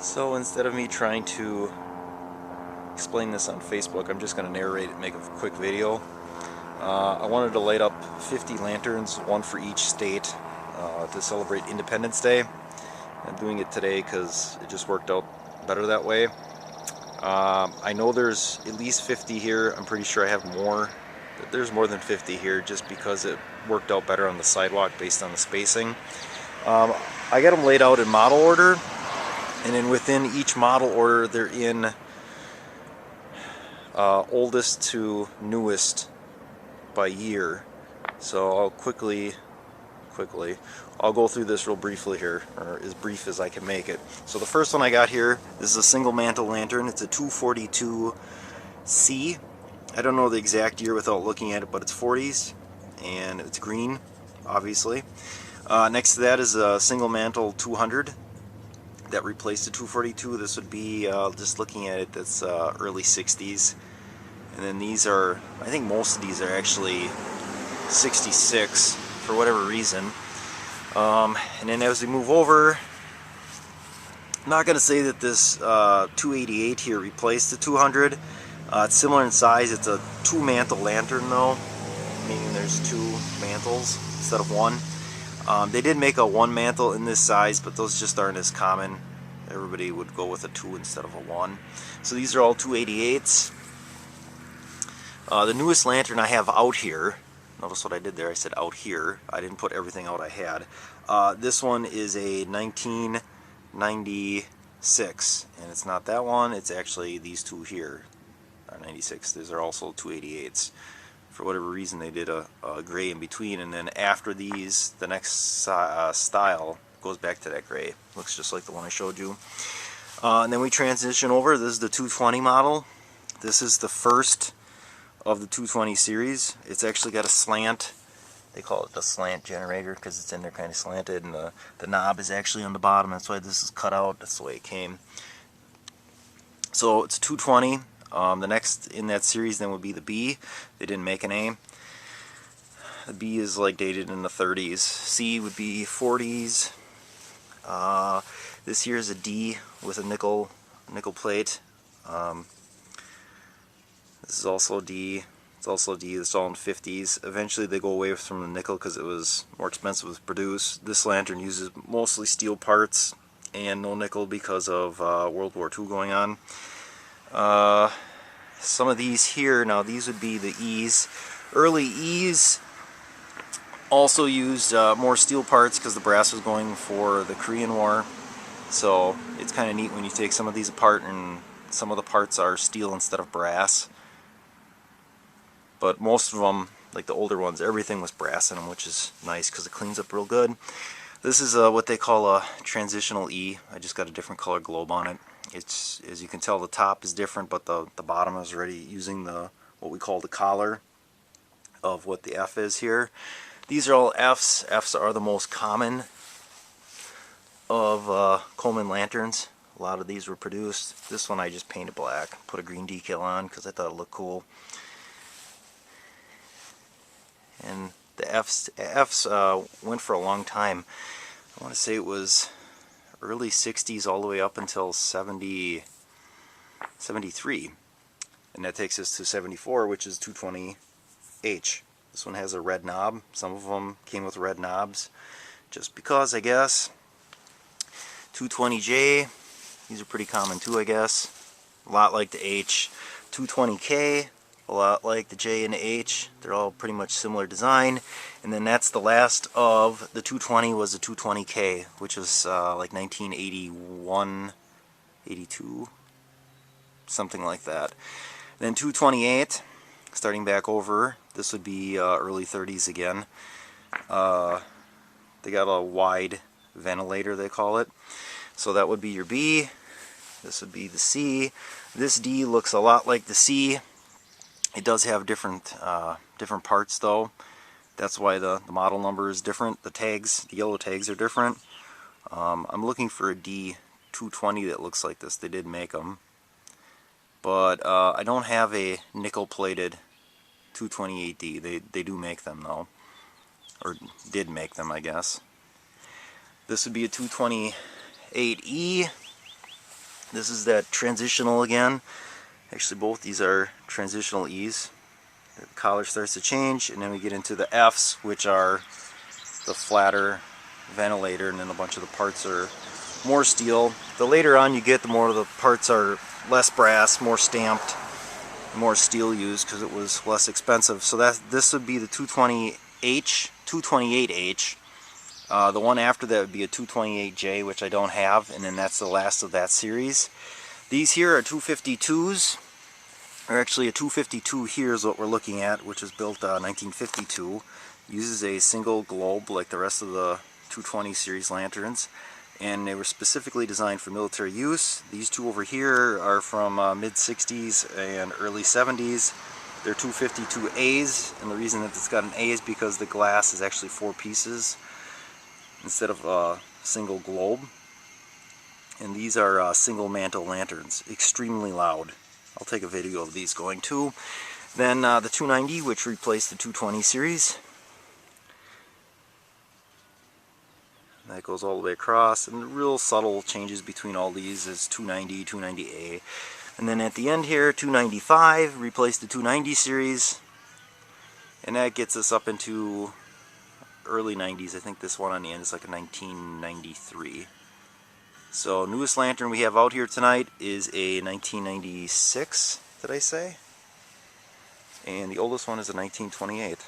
So instead of me trying to explain this on Facebook, I'm just going to narrate it and make a quick video. I wanted to light up 50 lanterns, one for each state, to celebrate Independence Day. I'm doing it today because it just worked out better that way. I know there's at least 50 here. I'm pretty sure I have more. There's more than 50 here just because it worked out better on the sidewalk based on the spacing. I got them laid out in model order, and then within each model order they're in oldest to newest by year. So I'll quickly I'll go through this real briefly here, or as brief as I can make it. So the first one I got here, this is a single mantle lantern. It's a 242C. I don't know the exact year without looking at it, but it's 40s and it's green, obviously. Next to that is a single mantle 200 that replaced the 242. This would be, just looking at it, that's early 60s. And then these are, I think most of these are actually 66 for whatever reason. And then as we move over, I'm not going to say that this 288 here replaced the 200. It's similar in size. It's a two-mantle lantern though, meaning there's two mantles instead of one. They did make a one mantle in this size, but those just aren't as common. Everybody would go with a 2 instead of a 1. So these are all 288s. The newest lantern I have out here, notice what I did there, I said out here. I didn't put everything out I had. This one is a 1996, and it's not that one, it's actually these two here, 96. These are also 288s. For whatever reason they did a gray in between, and then after these, the next style goes back to that gray. Looks just like the one I showed you. And then we transition over. This is the 220 model. This is the first of the 220 series. It's actually got a slant. They call it the slant generator because it's in there kind of slanted, and the knob is actually on the bottom. That's why this is cut out. That's the way it came. So it's 220. The next in that series then would be the B. They didn't make an A. The B is like dated in the 30s. C would be 40s. This here is a D with a nickel plate. This is also D. It's also D. It's all in 50s. Eventually they go away from the nickel because it was more expensive to produce. This lantern uses mostly steel parts and no nickel because of World War II going on. Some of these here, now these would be the E's. Early E's also used more steel parts because the brass was going for the Korean War. So it's kind of neat when you take some of these apart and some of the parts are steel instead of brass. But most of them, like the older ones, everything was brass in them, which is nice because it cleans up real good. This is what they call a transitional E. I just got a different color globe on it. It's, as you can tell, the top is different, but the bottom is already using the what we call the collar of what the F is here. These are all Fs. Fs are the most common of Coleman Lanterns. A lot of these were produced. This one I just painted black, put a green decal on because I thought it looked cool. And the Fs went for a long time. I want to say it was early 60s all the way up until 73. And that takes us to 74, which is 220H. This one has a red knob. Some of them came with red knobs, just because, I guess. 220J, these are pretty common too, I guess. A lot like the H. 220K, a lot like the J and the H. They're all pretty much similar design. And then that's the last of the 220 was the 220K, which was like 1981, 82, something like that. Then 228, starting back over, this would be early 30s again. They got a wide ventilator, they call it. So that would be your B. This would be the C. This D looks a lot like the C. It does have different parts though. That's why the model number is different. The tags, the yellow tags are different. I'm looking for a D220 that looks like this. They did make them. But I don't have a nickel-plated 228D. They do make them though. Or did make them, I guess. This would be a 228E. This is that transitional again. Actually, both these are transitional E's. The collar starts to change, and then we get into the F's, which are the flatter ventilator, and then a bunch of the parts are more steel. The later on you get, the more the parts are less brass, more stamped, more steel used because it was less expensive. So this would be the 220H, 228H. The one after that would be a 228J, which I don't have, and then that's the last of that series. These here are 252s, or actually a 252 here is what we're looking at, which was built 1952. Uses a single globe like the rest of the 220 series lanterns, and they were specifically designed for military use. These two over here are from mid-60s and early 70s. They're 252As, and the reason that it's got an A is because the glass is actually 4 pieces instead of a single globe. And these are single mantle lanterns, extremely loud. I'll take a video of these going too. Then the 290, which replaced the 220 series. That goes all the way across, and the real subtle changes between all these is 290, 290A. And then at the end here, 295 replaced the 290 series, and that gets us up into early 90s. I think this one on the end is like a 1993. So newest lantern we have out here tonight is a 1996, did I say? And the oldest one is a 1928.